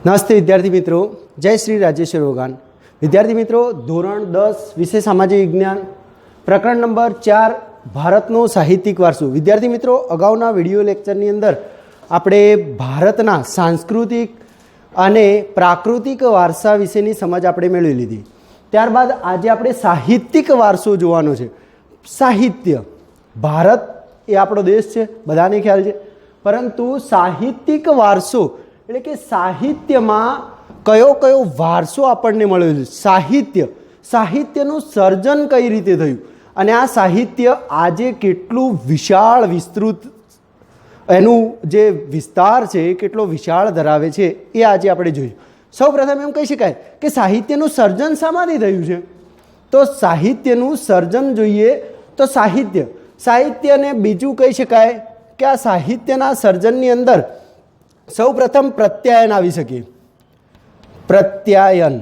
નમસ્તે વિદ્યાર્થી મિત્રો, જય શ્રી રાજેશ્વર ઓગાન. વિદ્યાર્થી મિત્રો, ધોરણ 10 વિષય સામાજિક વિજ્ઞાન પ્રકરણ નંબર 4 ભારતનો સાહિત્યિક વારસો. વિદ્યાર્થી મિત્રો, અગાઉના વિડીયો લેક્ચરની અંદર આપણે ભારતના સાંસ્કૃતિક અને પ્રાકૃતિક વારસા વિશેની સમજ આપણે મેળવી લીધી. ત્યારબાદ આજે આપણે સાહિત્યિક વારસો જોવાનો છે. સાહિત્ય, ભારત એ આપણો દેશ છે, બધાને ખ્યાલ છે, પરંતુ સાહિત્યિક વારસો એટલે કે સાહિત્યમાં કયો કયો વારસો આપણને મળ્યો છે, સાહિત્યનું સર્જન કઈ રીતે થયું અને આ સાહિત્ય આજે કેટલું વિશાળ વિસ્તૃત એનું જે વિસ્તાર છે એ કેટલો વિશાળ ધરાવે છે એ આજે આપણે જોયું. સૌ પ્રથમ એમ કહી શકાય કે સાહિત્યનું સર્જન શામાંથી થયું છે? તો સાહિત્યનું સર્જન જોઈએ તો સાહિત્યને બીજું કહી શકાય કે આ સાહિત્યના સર્જનની અંદર સૌ પ્રથમ પ્રત્યાયન આવી શકે. પ્રત્યાયન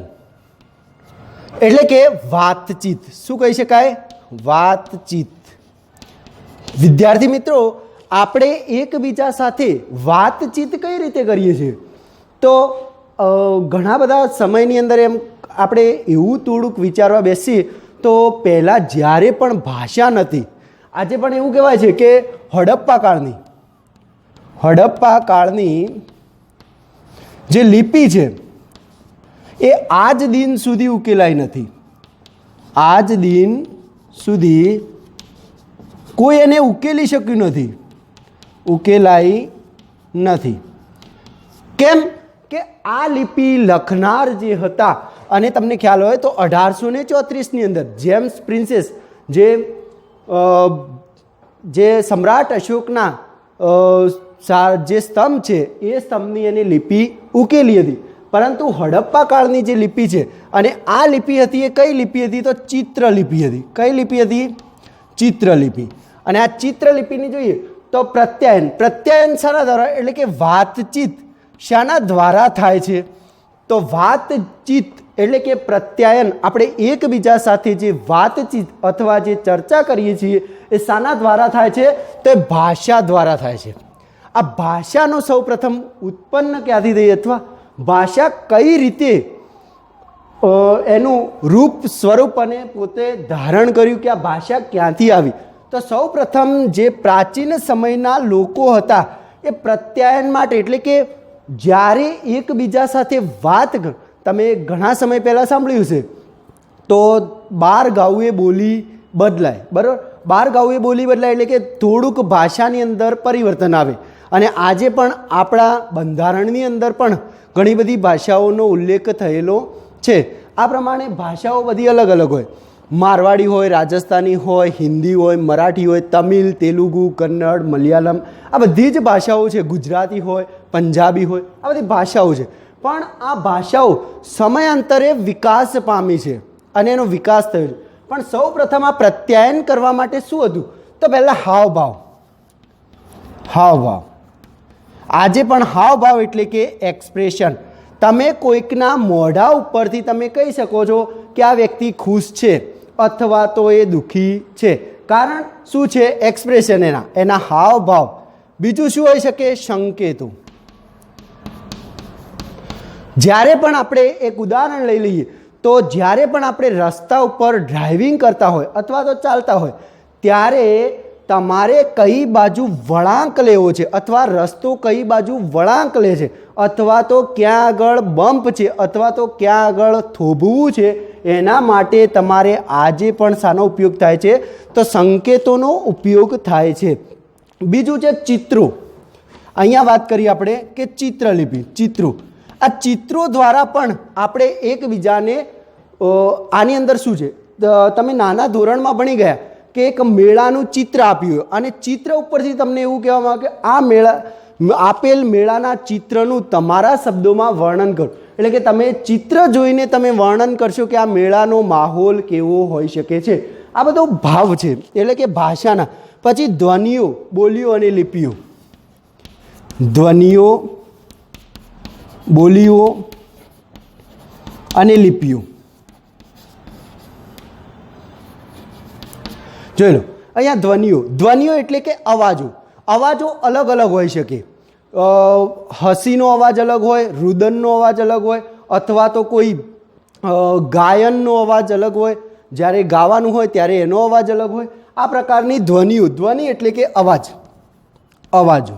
એટલે કે વાતચીત. શું કહી શકાય? વાતચીત. વિદ્યાર્થી મિત્રો, આપણે એકબીજા સાથે વાતચીત કઈ રીતે કરીએ છીએ? તો ઘણા બધા સમયની અંદર એમ આપણે એવું થોડુંક વિચારવા બેસીએ તો પહેલાં જ્યારે પણ ભાષા નહોતી, આજે પણ એવું કહેવાય છે કે હડપ્પા કાળની જે લિપિ છે એ આજ દિન સુધી ઉકેલાઈ નથી. આજ દિન સુધી કોઈ એને ઉકેલી શક્યું નથી, ઉકેલાઈ નથી. કેમ કે આ લિપિ લખનાર જે હતા, અને તમને ખ્યાલ હોય તો 1834ની અંદર જેમ્સ પ્રિન્સેસ જે સમ્રાટ અશોકના જે સ્તંભ છે એ સ્તંભની એની લિપિ ઉકેલી હતી. પરંતુ હડપ્પા કાળની જે લિપિ છે અને આ લિપિ હતી એ કઈ લિપિ હતી? તો ચિત્રલિપિ હતી. કઈ લિપિ હતી? ચિત્રલિપિ. અને આ ચિત્રલિપિની જોઈએ તો પ્રત્યાયન શાના દ્વારા એટલે કે વાતચીત શાના દ્વારા થાય છે? તો વાતચીત એટલે કે પ્રત્યાયન આપણે એકબીજા સાથે જે વાતચીત અથવા જે ચર્ચા કરીએ છીએ એ શાના દ્વારા થાય છે? તો એ ભાષા દ્વારા થાય છે. આ ભાષાનો સૌ પ્રથમ ઉત્પન્ન ક્યાંથી થઈ અથવા ભાષા કઈ રીતે એનું રૂપ સ્વરૂપ અને પોતે ધારણ કર્યું કે આ ભાષા ક્યાંથી આવી? તો સૌ પ્રથમ જે પ્રાચીન સમયના લોકો હતા એ પ્રત્યાયન માટે એટલે કે જ્યારે એકબીજા સાથે વાત, તમે ઘણા સમય પહેલાં સાંભળ્યું છે તો 12 ગાઉએ બોલી બદલાય, બરાબર? 12 ગાઉએ બોલી બદલાય એટલે કે થોડુંક ભાષાની અંદર પરિવર્તન આવે. અને આજે પણ આપણા બંધારણની અંદર પણ ઘણી બધી ભાષાઓનો ઉલ્લેખ થયેલો છે. આ પ્રમાણે ભાષાઓ બધી અલગ અલગ હોય. મારવાડી હોય, રાજસ્થાની હોય, હિન્દી હોય, મરાઠી હોય, તમિલ, તેલુગુ, કન્નડ, મલયાલમ, આ બધી જ ભાષાઓ છે. ગુજરાતી હોય, પંજાબી હોય, આ બધી ભાષાઓ છે. પણ આ ભાષાઓ સમયાંતરે વિકાસ પામી છે અને એનો વિકાસ થયો છે. પણ સૌ પ્રથમ આ પ્રત્યાયન કરવા માટે શું હતું? તો પહેલાં હાવભાવ. આજે પણ હાવભાવ એટલે કે એક્સપ્રેશન. તમે કોઈકના મોઢા ઉપરથી તમે કહી શકો છો કે આ વ્યક્તિ ખુશ છે અથવા તો એ દુઃખી છે. કારણ શું છે? એક્સપ્રેશન, એના હાવભાવ. બીજું શું હોઈ શકે? સંકેતો. જ્યારે પણ આપણે એક ઉદાહરણ લઈ લઈએ તો જ્યારે પણ આપણે રસ્તા ઉપર ડ્રાઇવિંગ કરતા હોય અથવા તો ચાલતા હોય ત્યારે તમારે કઈ બાજુ વળાંક લેવો છે અથવા રસ્તો કઈ બાજુ વળાંક લે છે અથવા તો ક્યાં આગળ બમ્પ છે અથવા તો ક્યાં આગળ થોભવું છે, એના માટે તમારે આજે પણ શાનો ઉપયોગ થાય છે? તો સંકેતોનો ઉપયોગ થાય છે. બીજું છે ચિત્રો. અહીંયા વાત કરીએ આપણે કે ચિત્રલિપિ, ચિત્રો. આ ચિત્રો દ્વારા પણ આપણે એકબીજાને આની અંદર શું છે? તમે નાના ધોરણમાં ભણી ગયા કે એક મેળાનું ચિત્ર આપ્યું અને ચિત્ર ઉપરથી તમને એવું કહેવામાં આવે કે આ આપેલ મેળાના ચિત્રનું તમારા શબ્દોમાં વર્ણન કરો. એટલે કે તમે ચિત્ર જોઈને તમે વર્ણન કરશો કે આ મેળાનો માહોલ કેવો હોઈ શકે છે. આ બધો ભાવ છે એટલે કે ભાષાના. પછી ધ્વનિઓ, બોલીઓ અને લિપિઓ. ધ્વનિઓ, બોલીઓ અને લિપિઓ. જોઈ લો અહીંયા ધ્વનિઓ એટલે કે અવાજો. અવાજો અલગ અલગ હોઈ શકે. હસીનો અવાજ અલગ હોય, રુદનનો અવાજ અલગ હોય, અથવા તો કોઈ ગાયનનો અવાજ અલગ હોય, જ્યારે ગાવાનું હોય ત્યારે એનો અવાજ અલગ હોય. આ પ્રકારની ધ્વનિઓ, ધ્વનિ એટલે કે અવાજો,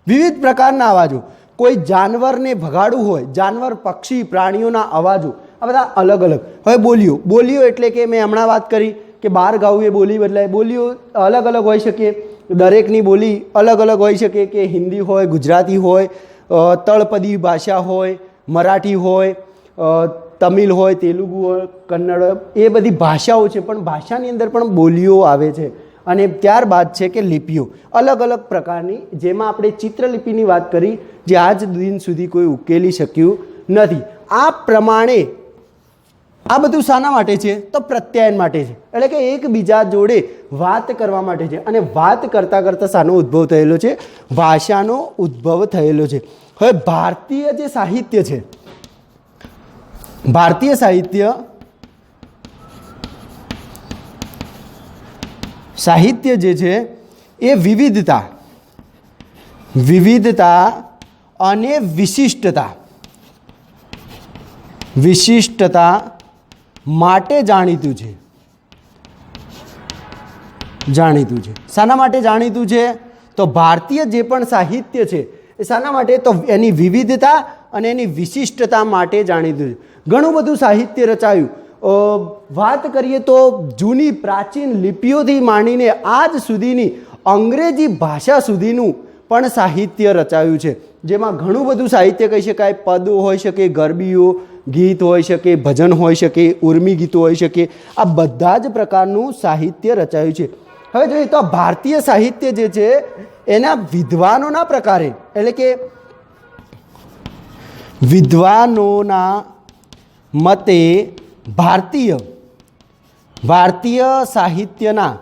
વિવિધ પ્રકારના અવાજો. કોઈ જાનવરને ભગાડવું હોય, જાનવર, પક્ષી, પ્રાણીઓના અવાજો, આ બધા અલગ અલગ. હવે બોલીઓ એટલે કે મેં હમણાં વાત કરી કે બહાર ગાવું એ બોલી બદલાય. બોલીઓ અલગ અલગ હોઈ શકે, દરેકની બોલી અલગ અલગ હોઈ શકે, કે હિન્દી હોય, ગુજરાતી હોય, તળપદી ભાષા હોય, મરાઠી હોય, તમિલ હોય, તેલુગુ હોય, કન્નડ, એ બધી ભાષાઓ છે. પણ ભાષાની અંદર પણ બોલીઓ આવે છે. અને ત્યારબાદ છે કે લિપિઓ, અલગ અલગ પ્રકારની, જેમાં આપણે ચિત્રલિપિની વાત કરી, જે આજ દિન સુધી કોઈ ઉકેલી શક્યું નથી. આ પ્રમાણે આ બધું શાના માટે છે? તો પ્રત્યાયન માટે છે, એટલે કે એકબીજા જોડે વાત કરવા માટે છે. અને વાત કરતાં કરતાં શાનો ઉદ્ભવ થયેલો છે? ભાષાનો ઉદ્ભવ થયેલો છે. હવે ભારતીય જે સાહિત્ય છે, ભારતીય સાહિત્ય જે છે એ વિવિધતા અને વિશિષ્ટતા માટે જાણીતું છે. શાના માટે જાણીતું છે? તો ભારતીય જે પણ સાહિત્ય છે એ શાના માટે? તો એની વિવિધતા અને એની વિશિષ્ટતા માટે જાણીતું છે. ઘણું બધું સાહિત્ય રચાયું. વાત કરીએ તો જૂની પ્રાચીન લિપિઓથી માંડીને આજ સુધીની અંગ્રેજી ભાષા સુધીનું પણ સાહિત્ય રચાયું છે, જેમાં ઘણું બધું સાહિત્ય કહી શકાય. પદો હોઈ શકે, ગરબીઓ, ગીત હોઈ શકે, ભજન હોઈ શકે, ઉર્મી ગીતો હોઈ શકે. આ બધા જ પ્રકારનું સાહિત્ય રચાયું છે. હવે જોઈએ તો ભારતીય સાહિત્ય જે છે એના વિદ્વાનોના પ્રકારે, એટલે કે વિદ્વાનોના મતે ભારતીય સાહિત્યના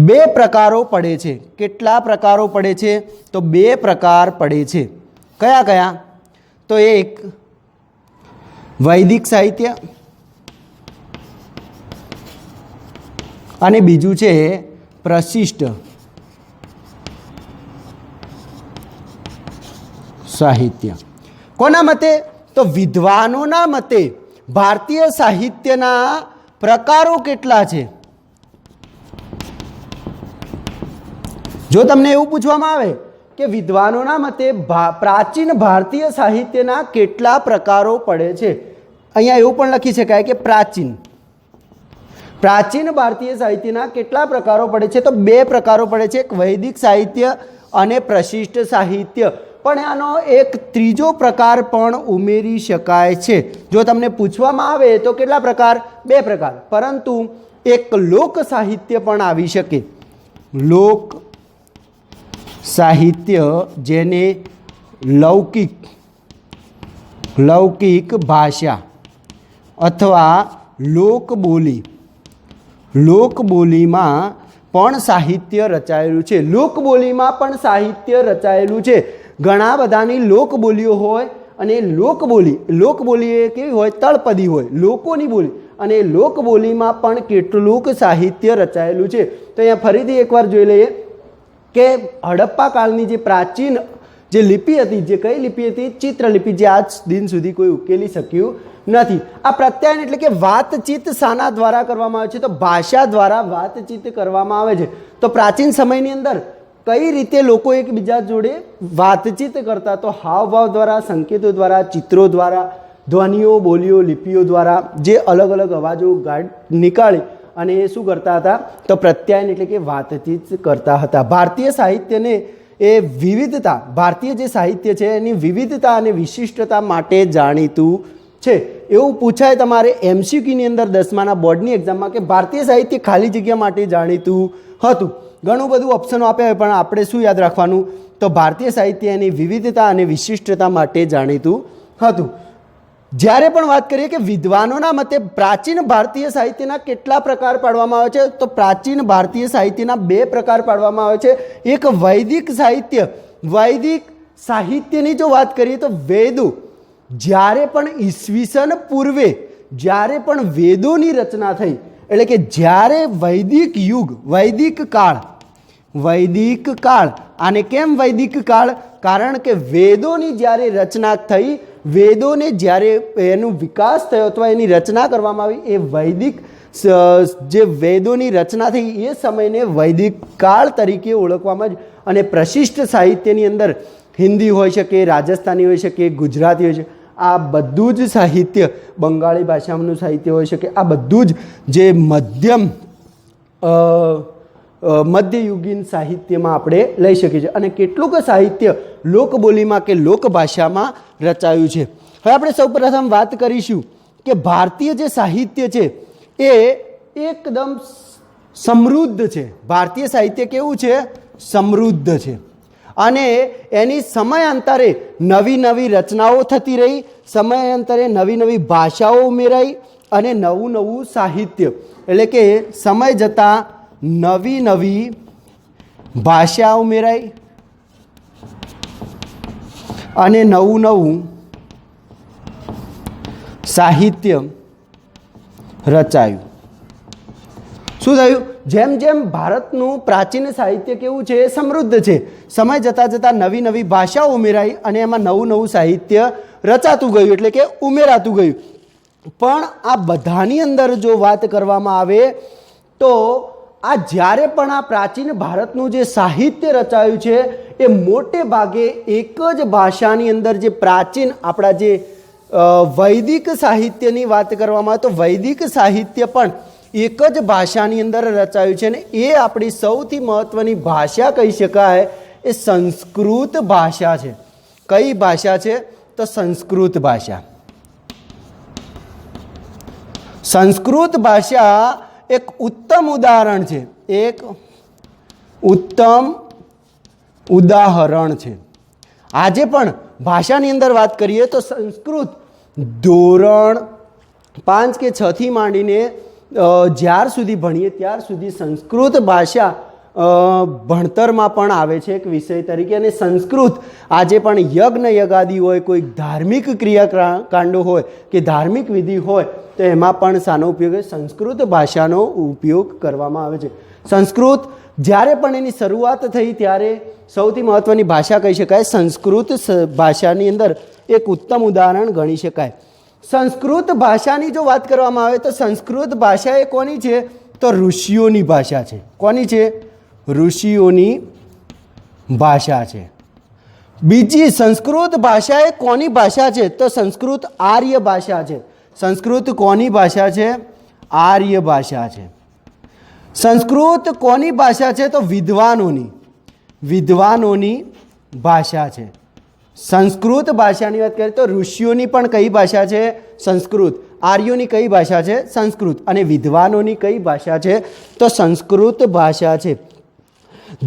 બે પ્રકારો પડે છે. કેટલા પ્રકારો પડે છે? તો બે પ્રકાર પડે છે. કયા કયા? તો એક વૈદિક સાહિત્ય અને બીજું છે પ્રશિષ્ટ સાહિત્ય. કોના મતે? તો વિદ્વાનોના મતે ભારતીય સાહિત્યના પ્રકારો કેટલા છે? જો તમને એવું પૂછવામાં આવે કે વિદ્વાનોના મતે પ્રાચીન ભારતીય સાહિત્યના કેટલા પ્રકારો પડે છે, અહીંયા એવું પણ લખી શકાય કે પ્રાચીન ભારતીય સાહિત્યના કેટલા પ્રકારો પડે છે? તો બે પ્રકારો પડે છે, એક વૈદિક સાહિત્ય અને પ્રશિષ્ટ સાહિત્ય. પણ આનો એક ત્રીજો પ્રકાર પણ ઉમેરી શકાય છે. જો તમને પૂછવામાં આવે તો કેટલા પ્રકાર? બે પ્રકાર. પરંતુ એક લોક સાહિત્ય પણ આવી શકે. લોક સાહિત્ય, જેને લૌકિક ભાષા અથવા લોકબોલીમાં પણ સાહિત્ય રચાયેલું છે. લોકબોલીમાં પણ સાહિત્ય રચાયેલું છે. ઘણા બધાની લોકબોલીઓ હોય, અને લોકબોલી એ કેવી હોય? તળપદી હોય, લોકોની બોલી. અને લોકબોલીમાં પણ કેટલુંક સાહિત્ય રચાયેલું છે. તો અહીંયા ફરીથી એકવાર જોઈ લઈએ કે હડપ્પા કાળની જે પ્રાચીન જે લિપિ હતી, જે કઈ લિપિ હતી? ચિત્રલિપિ, જે આજ દિન સુધી કોઈ ઉકેલી શક્યું નથી. આ પ્રત્યાયન એટલે કે વાતચીત શાના દ્વારા કરવામાં આવે છે? તો ભાષા દ્વારા વાતચીત કરવામાં આવે છે. તો પ્રાચીન સમયની અંદર કઈ રીતે લોકો એકબીજા જોડે વાતચીત કરતા? તો હાવભાવ દ્વારા, સંકેતો દ્વારા, ચિત્રો દ્વારા, ધ્વનિઓ, બોલીઓ, લિપિઓ દ્વારા જે અલગ અલગ અવાજો નીકાળી અને એ શું કરતા હતા? તો પ્રત્યાયન એટલે કે વાતચીત કરતા હતા. ભારતીય સાહિત્યને એ ભારતીય જે સાહિત્ય છે એની વિવિધતા અને વિશિષ્ટતા માટે જાણીતું છે. એવું પૂછાય તમારે MCQની અંદર 10માના બોર્ડની એક્ઝામમાં કે ભારતીય સાહિત્ય ખાલી જગ્યા માટે જાણીતું હતું. ઘણું બધું ઓપ્શનો આપ્યા હોય, પણ આપણે શું યાદ રાખવાનું? તો ભારતીય સાહિત્ય એની વિવિધતા અને વિશિષ્ટતા માટે જાણીતું હતું. જ્યારે પણ વાત કરીએ કે વિદ્વાનોના મતે પ્રાચીન ભારતીય સાહિત્યના કેટલા પ્રકાર પાડવામાં આવે છે? તો પ્રાચીન ભારતીય સાહિત્યના બે પ્રકાર પાડવામાં આવે છે. એક વૈદિક સાહિત્યની જો વાત કરીએ તો વેદો, જ્યારે પણ ઈસવીસન પૂર્વે જ્યારે પણ વેદોની રચના થઈ, એટલે કે જ્યારે વૈદિક વૈદિક કાળ. આને કેમ વૈદિક કાળ? કારણ કે વેદોની જ્યારે રચના થઈ, વેદોને જ્યારે એનો વિકાસ થયો અથવા એની રચના કરવામાં આવી, એ વૈદિક જે વેદોની રચના થઈ એ સમયને વૈદિક કાળ તરીકે ઓળખવામાં આવે. અને પ્રશિષ્ટ સાહિત્યની અંદર હિન્દી હોઈ શકે, રાજસ્થાની હોઈ શકે, ગુજરાતી હોઈ શકે, આ બધું જ સાહિત્ય, બંગાળી ભાષાનું સાહિત્ય હોઈ શકે, આ બધું જ જે મધ્યયુગીન સાહિત્યમાં આપણે લઈ શકીએ છીએ. અને કેટલુંક સાહિત્ય લોકબોલીમાં કે લોકભાષામાં રચાયું છે. હવે આપણે સૌપ્રથમ વાત કરીશું કે ભારતીય જે સાહિત્ય છે એ એકદમ સમૃદ્ધ છે. ભારતીય સાહિત્ય કેવું છે? સમૃદ્ધ છે. અને એની સમયાંતરે નવી નવી રચનાઓ થતી રહી, સમયાંતરે નવી નવી ભાષાઓ ઉમેરાઈ અને નવું નવું સાહિત્ય, એટલે કે સમય જતાં નવી નવી ભાષા ઉમેરાઈ અને નવું નવું સાહિત્ય રચાયું. શું થયું? જેમ જેમ ભારતનું પ્રાચીન સાહિત્ય કેવું છે? સમૃદ્ધ છે. સમય જતાં જતાં નવી નવી ભાષાઓ ઉમેરાઈ અને એમાં નવું નવું સાહિત્ય રચાતું ગયું, એટલે કે ઉમેરાતું ગયું. પણ આ બધાની અંદર જો વાત કરવામાં આવે તો આ જ્યારે પણ આ પ્રાચીન ભારતનું જે સાહિત્ય રચાયું છે એ મોટે ભાગે એક જ ભાષાની અંદર, જે પ્રાચીન આપણા જે વૈદિક સાહિત્યની વાત કરવામાં આવે તો વૈદિક સાહિત્ય પણ એક જ ભાષાની અંદર રચાયું છે. અને એ આપણી સૌથી મહત્ત્વની ભાષા કહી શકાય એ સંસ્કૃત ભાષા છે. કઈ ભાષા છે? તો સંસ્કૃત ભાષા. સંસ્કૃત ભાષા એક ઉત્તમ ઉદાહરણ છે, એક ઉત્તમ ઉદાહરણ છે. આજે પણ ભાષાની અંદર વાત કરીએ તો સંસ્કૃત ધોરણ 5 કે 6 થી માંડીને જ્યાર સુધી ભણીએ ત્યાર સુધી સંસ્કૃત ભાષા ભણતરમાં પણ આવે છે એક વિષય તરીકે. અને સંસ્કૃત આજે પણ યજ્ઞ યગાદી હોય, કોઈ ધાર્મિક ક્રિયાકાંડો હોય કે ધાર્મિક વિધિ હોય તો એમાં પણ શાનો ઉપયોગ? સંસ્કૃત ભાષાનો ઉપયોગ કરવામાં આવે છે. સંસ્કૃત જ્યારે પણ એની શરૂઆત થઈ ત્યારે સૌથી મહત્ત્વની ભાષા કહી શકાય. સંસ્કૃત ભાષાની અંદર એક ઉત્તમ ઉદાહરણ ગણી શકાય. સંસ્કૃત ભાષાની જો વાત કરવામાં આવે તો સંસ્કૃત ભાષા એ કોની છે? તો ઋષિઓની ભાષા છે. કોની છે? ઋષિઓની ભાષા છે. બીજી સંસ્કૃત ભાષા એ કોની ભાષા છે? તો સંસ્કૃત આર્ય ભાષા છે. સંસ્કૃત કોની ભાષા છે? આર્ય ભાષા છે. સંસ્કૃત કોની ભાષા છે? તો વિદ્વાનોની ભાષા છે. સંસ્કૃત ભાષાની વાત કરીએ તો ઋષિઓની પણ કઈ ભાષા છે? સંસ્કૃત. આર્યોની કઈ ભાષા છે? સંસ્કૃત. અને વિદ્વાનોની કઈ ભાષા છે? તો સંસ્કૃત ભાષા છે.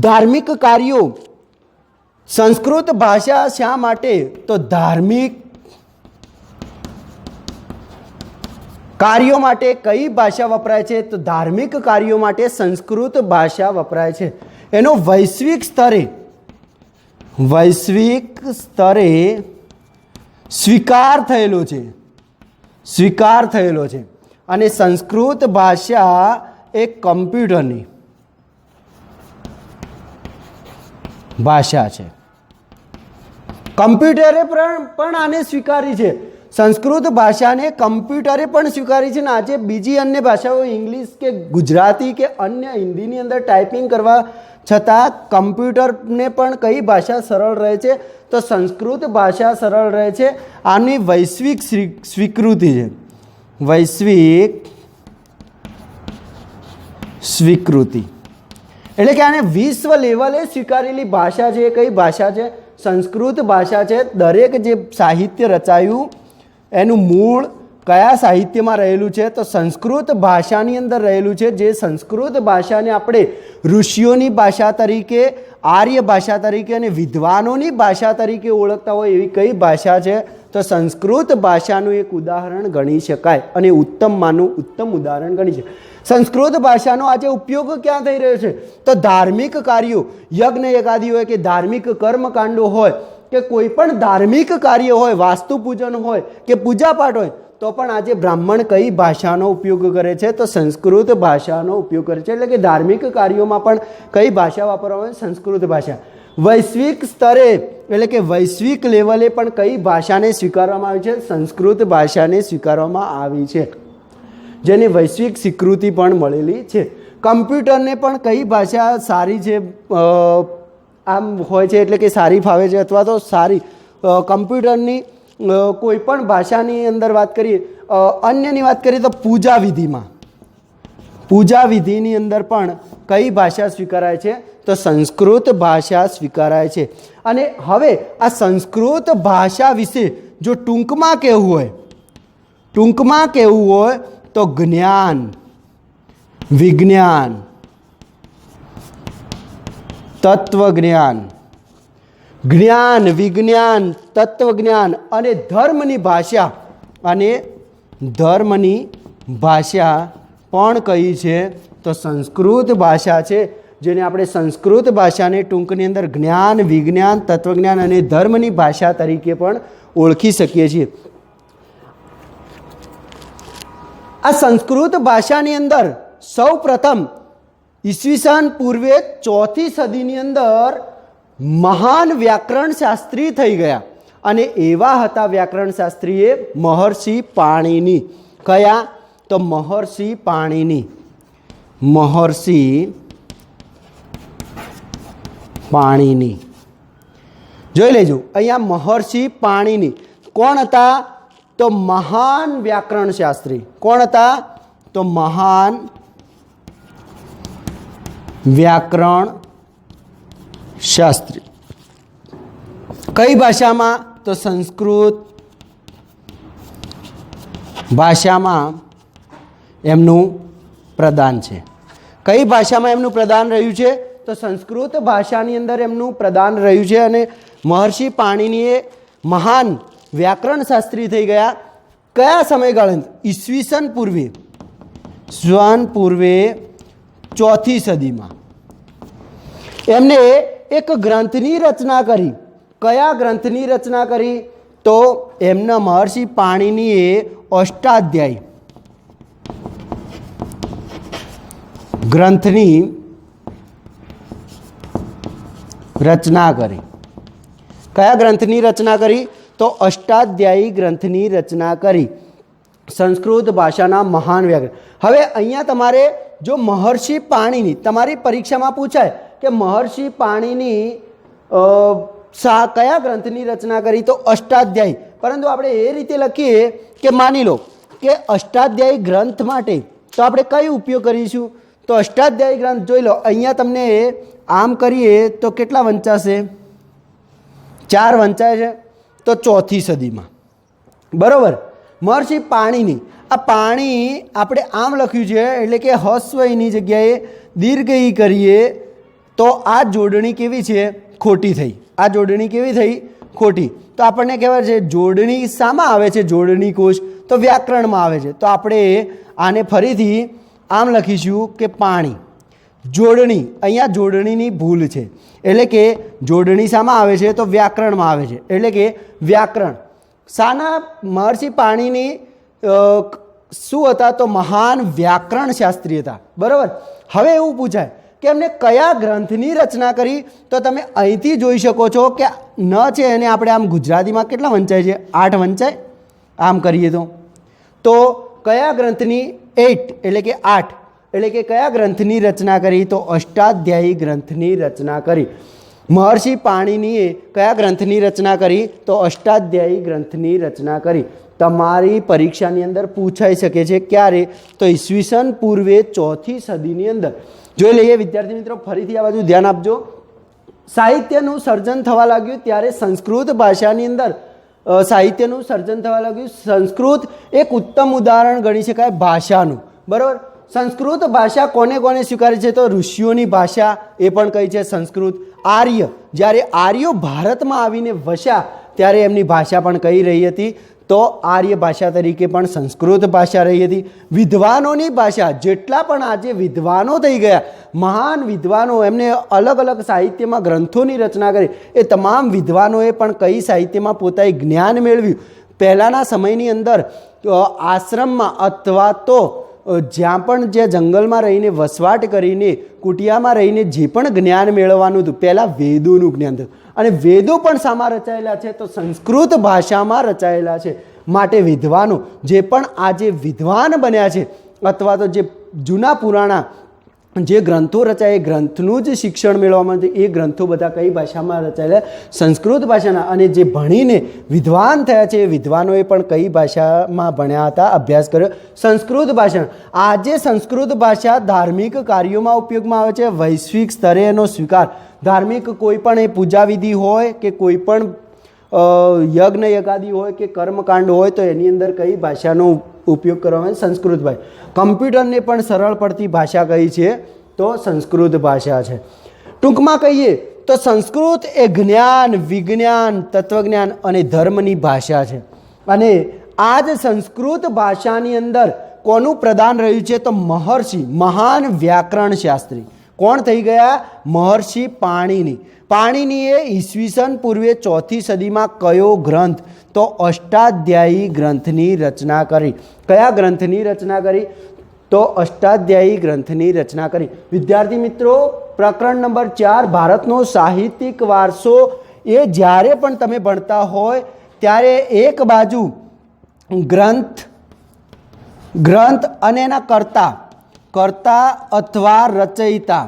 ધાર્મિક કાર્યો સંસ્કૃત ભાષા શા માટે? તો ધાર્મિક કાર્યો માટે કઈ ભાષા વપરાય છે? તો ધાર્મિક કાર્યો માટે સંસ્કૃત ભાષા વપરાય છે. એનો વૈશ્વિક સ્તરે સ્વીકાર થયેલો છે. અને સંસ્કૃત ભાષા એક કમ્પ્યુટરની ભાષા છે. કમ્પ્યુટરે પણ આને સ્વીકારી છે. સંસ્કૃત ભાષાને કમ્પ્યુટરે પણ સ્વીકારી છે. ને આજે બીજી અન્ય ભાષાઓ ઇંગ્લિશ કે ગુજરાતી કે અન્ય હિન્દીની અંદર ટાઈપિંગ કરવા છતાં કમ્પ્યુટરને પણ કઈ ભાષા સરળ રહે છે? તો સંસ્કૃત ભાષા સરળ રહે છે. આની વૈશ્વિક સ્વીકૃતિ છે. વૈશ્વિક સ્વીકૃતિ એટલે કે આને વિશ્વ લેવલે સ્વીકારેલી ભાષા છે. કઈ ભાષા છે? સંસ્કૃત ભાષા છે. દરેક જે સાહિત્ય રચાયું એનું મૂળ કયા સાહિત્યમાં રહેલું છે? તો સંસ્કૃત ભાષાની અંદર રહેલું છે. જે સંસ્કૃત ભાષાને આપણે ઋષિઓની ભાષા તરીકે, આર્ય ભાષા તરીકે અને વિદ્વાનોની ભાષા તરીકે ઓળખતા હોય એવી કઈ ભાષા છે? તો સંસ્કૃત ભાષાનું એક ઉદાહરણ ગણી શકાય અને ઉત્તમમાંનું ઉત્તમ ઉદાહરણ ગણી શકાય. સંસ્કૃત ભાષાનો આજે ઉપયોગ ક્યાં થઈ રહ્યો છે? તો ધાર્મિક કાર્યો, યજ્ઞ યગાદી હોય કે ધાર્મિક કર્મકાંડો હોય કે કોઈ પણ ધાર્મિક કાર્ય હોય, વાસ્તુ પૂજન હોય કે પૂજાપાઠ હોય તો પણ આજે બ્રાહ્મણ કઈ ભાષાનો ઉપયોગ કરે છે? તો સંસ્કૃત ભાષાનો ઉપયોગ કરે છે. એટલે કે ધાર્મિક કાર્યોમાં પણ કઈ ભાષા વાપરવામાં આવે? સંસ્કૃત ભાષા. વૈશ્વિક સ્તરે એટલે કે વૈશ્વિક લેવલે પણ કઈ ભાષાને સ્વીકારવામાં આવી છે? સંસ્કૃત ભાષાને સ્વીકારવામાં આવી છે, જેને વૈશ્વિક સ્વીકૃતિ પણ મળેલી છે. કમ્પ્યુટરને પણ કઈ ભાષા સારી છે આમ હોય છે, એટલે કે સારી ફાવે છે અથવા તો સારી કમ્પ્યુટરની કોઈ પણ ભાષાની અંદર વાત કરીએ, અન્યની વાત કરીએ તો પૂજા વિધિમાં, પૂજા વિધિની અંદર પણ કઈ ભાષા સ્વીકારાય છે? તો સંસ્કૃત ભાષા સ્વીકારાય છે. અને હવે આ સંસ્કૃત ભાષા વિશે જો ટૂંકમાં કહેવું હોય તો જ્ઞાન, વિજ્ઞાન, તત્વજ્ઞાન, જ્ઞાન, વિજ્ઞાન, તત્વજ્ઞાન અને ધર્મની ભાષા પણ કઈ છે? તો સંસ્કૃત ભાષા છે, જેને આપણે સંસ્કૃત ભાષાને ટૂંકની અંદર જ્ઞાન, વિજ્ઞાન, તત્વજ્ઞાન અને ધર્મની ભાષા તરીકે પણ ઓળખી શકીએ છીએ. આ સંસ્કૃત ભાષાની અંદર સૌ પ્રથમ ઈસવીસન પૂર્વે 4th સદીની અંદર મહાન વ્યાકરણ શાસ્ત્રી થઈ ગયા, અને એવા હતા વ્યાકરણ શાસ્ત્રીએ મહર્ષિ પાણિની. કયા? તો મહર્ષિ પાણિની. જોઈ લેજો અહીંયા મહર્ષિ પાણિની કોણ હતા? તો મહાન વ્યાકરણ શાસ્ત્રી. કોણ હતા? તો મહાન વ્યાકરણ શાસ્ત્રી. કઈ ભાષામાં? તો સંસ્કૃત ભાષામાં એમનું પ્રદાન છે. કઈ ભાષામાં એમનું પ્રદાન રહ્યું છે? તો સંસ્કૃત ભાષાની અંદર એમનું પ્રદાન રહ્યું છે. અને મહર્ષિ પાણિનીએ મહાન વ્યાકરણ શાસ્ત્રી થઈ ગયા. કયા સમયગાળા? ઈસવીસન પૂર્વે 4th સદીમાં એમને એક ગ્રંથની રચના કરી. કયા ગ્રંથની રચના કરી? તો એમના મહર્ષિ પાણિનીએ અષ્ટાધ્યાયી ગ્રંથની રચના કરી. કયા ગ્રંથની રચના કરી? તો અષ્ટાધ્યાયી ગ્રંથની રચના કરી. સંસ્કૃત ભાષાના મહાન વ્યાકરણ. હવે અહીંયા તમારે જો મહર્ષિ પાણિની તમારી પરીક્ષામાં પૂછાય કે મહર્ષિ પાણિની કયા ગ્રંથની રચના કરી? તો અષ્ટાધ્યાયી. પરંતુ આપણે એ રીતે લખીએ કે માની લો કે અષ્ટાધ્યાયી ગ્રંથ માટે તો આપણે કઈ ઉપયોગ કરીશું? તો અષ્ટાધ્યાયી ગ્રંથ જોઈ લો. અહીંયા તમને આમ કરીએ તો કેટલા વંચાશે? 4 વંચાય છે. તો 4th સદીમાં, બરાબર. મહર્ષિ પાણિની, આ પાણી આપણે આમ લખ્યું છે, એટલે કે હસ્વઈની જગ્યાએ દીર્ઘઈ કરીએ તો આ જોડણી કેવી છે? ખોટી થઈ. આ જોડણી કેવી થઈ? ખોટી. તો આપણને કહેવાય છે જોડણી શામાં આવે છે? જોડણી કોષ. તો વ્યાકરણમાં આવે છે. તો આપણે આને ફરીથી આમ લખીશું કે પાણી. જોડણી, અહીંયા જોડણીની ભૂલ છે. એટલે કે જોડણી શામાં આવે છે? તો વ્યાકરણમાં આવે છે. એટલે કે વ્યાકરણ શાના? મહર્ષિ પાણિની શું હતા? તો મહાન વ્યાકરણ શાસ્ત્રી હતા, બરાબર. હવે એવું પૂછાય કે એમને કયા ગ્રંથની રચના કરી? તો તમે અહીંથી જોઈ શકો છો કે ન છે એને આપણે આમ ગુજરાતીમાં કેટલા વંચાય છે? 8 વંચાય. આમ કરીએ તો કયા ગ્રંથની? 8 એટલે કે 8 એટલે કે કયા ગ્રંથની રચના કરી? તો અષ્ટાધ્યાયી ગ્રંથની રચના કરી. મહર્ષિ પાણિનીએ કયા ગ્રંથની રચના કરી? તો અષ્ટાધ્યાયી ગ્રંથની રચના કરી. તમારી પરીક્ષાની અંદર પૂછાઈ શકે છે. ક્યારે? તો ઈસવીસન પૂર્વે 4th સદીની અંદર. જોઈ લઈએ વિદ્યાર્થી મિત્રો, ફરીથી આ બાજુ ધ્યાન આપજો. સાહિત્યનું સર્જન થવા લાગ્યું ત્યારે સંસ્કૃત ભાષાની અંદર સાહિત્યનું સર્જન થવા લાગ્યું. સંસ્કૃત એક ઉત્તમ ઉદાહરણ ગણી શકાય ભાષાનું, બરાબર. સંસ્કૃત ભાષા કોને કોને સ્વીકારે છે? તો ઋષિઓની ભાષા એ પણ કઈ છે? સંસ્કૃત. આર્ય, જ્યારે આર્યો ભારતમાં આવીને વસ્યા ત્યારે એમની ભાષા પણ કઈ રહી હતી? તો આર્ય ભાષા તરીકે પણ સંસ્કૃત ભાષા રહી હતી. વિદ્વાનોની ભાષા, જેટલા પણ આજે વિદ્વાનો થઈ ગયા, મહાન વિદ્વાનો, એમને અલગ અલગ સાહિત્યમાં ગ્રંથોની રચના કરી, એ તમામ વિદ્વાનોએ પણ કઈ સાહિત્યમાં પોતાએ જ્ઞાન મેળવ્યું? પહેલાંના સમયની અંદર આશ્રમમાં અથવા તો જ્યાં પણ જે જંગલમાં રહીને વસવાટ કરીને કુટિયામાં રહીને જે પણ જ્ઞાન મેળવવાનું હતું, પહેલાં વેદોનું જ્ઞાન થયું. અને વેદો પણ શામાં રચાયેલા છે? તો સંસ્કૃત ભાષામાં રચાયેલા છે. માટે વિદ્વાનો જે પણ આજે વિદ્વાન બન્યા છે અથવા તો જે જૂના પુરાણા જે ગ્રંથો રચાય એ ગ્રંથનું જ શિક્ષણ મેળવવામાં એ ગ્રંથો બધા કઈ ભાષામાં રચાયેલા? સંસ્કૃત ભાષાના. અને જે ભણીને વિદ્વાન થયા છે એ વિદ્વાનોએ પણ કઈ ભાષામાં ભણ્યા હતા, અભ્યાસ કર્યો? સંસ્કૃત ભાષા. આજે સંસ્કૃત ભાષા ધાર્મિક કાર્યોમાં ઉપયોગમાં આવે છે. વૈશ્વિક સ્તરે એનો સ્વીકાર, ધાર્મિક કોઈ પણ એ પૂજાવિધિ હોય કે કોઈ પણ યજ્ઞ યગાદી હોય કે કર્મકાંડ હોય તો એની અંદર કઈ ભાષાનો ઉપયોગ કરવામાં આવે? સંસ્કૃત ભાષા. કમ્પ્યુટરને પણ સરળ પડતી ભાષા કઈ છે? તો સંસ્કૃત ભાષા છે. ટૂંકમાં કહીએ તો સંસ્કૃત એ જ્ઞાન, વિજ્ઞાન, તત્વજ્ઞાન અને ધર્મની ભાષા છે. અને આ જ સંસ્કૃત ભાષાની અંદર કોનું પ્રદાન રહ્યું છે? તો મહર્ષિ, મહાન વ્યાકરણ શાસ્ત્રી. કોણ થઈ ગયા? મહર્ષિ પાણિની. પાણિનીએ ઈસવીસન પૂર્વે 4th સદીમાં કયો ગ્રંથ? તો અષ્ટાધ્યાયી ગ્રંથની રચના કરી. કયા ગ્રંથની રચના કરી? તો અષ્ટાધ્યાયી ગ્રંથની રચના કરી. વિદ્યાર્થી મિત્રો, પ્રકરણ નંબર 4 ભારતનો સાહિત્યિક વારસો એ જ્યારે પણ તમે ભણતા હોય ત્યારે એક બાજુ ગ્રંથ અને એના કર્તા અથવા રચયિતા,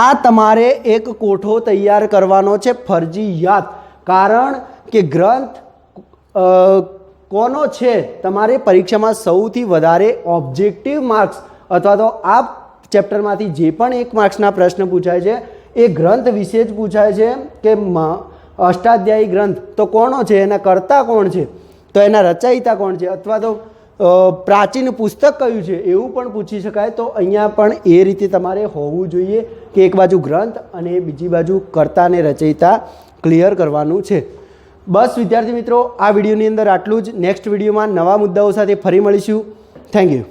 આ તમારે એક કોઠો તૈયાર કરવાનો છે ફરજિયાત. કારણ કે ગ્રંથ કોનો છે? તમારે પરીક્ષામાં સૌથી વધારે ઓબ્જેક્ટિવ માર્ક્સ અથવા તો આ ચેપ્ટરમાંથી જે પણ 1 માર્ક્સના પ્રશ્ન પૂછાય છે એ ગ્રંથ વિશે જ પૂછાય છે કે અષ્ટાધ્યાયી ગ્રંથ તો કોનો છે, એના કર્તા કોણ છે, તો એના રચયિતા કોણ છે, અથવા તો પ્રાચીન પુસ્તક કયું છે એવું પણ પૂછી શકાય. તો અહીંયા પણ એ રીતે તમારે હોવું જોઈએ કે એક બાજુ ગ્રંથ અને બીજી બાજુ કર્તા અને રચયિતા ક્લિયર કરવાનું છે. બસ વિદ્યાર્થી મિત્રો, આ વિડીયોની અંદર આટલું જ. નેક્સ્ટ વિડીયોમાં નવા મુદ્દાઓ સાથે ફરી મળીશું. Thank you.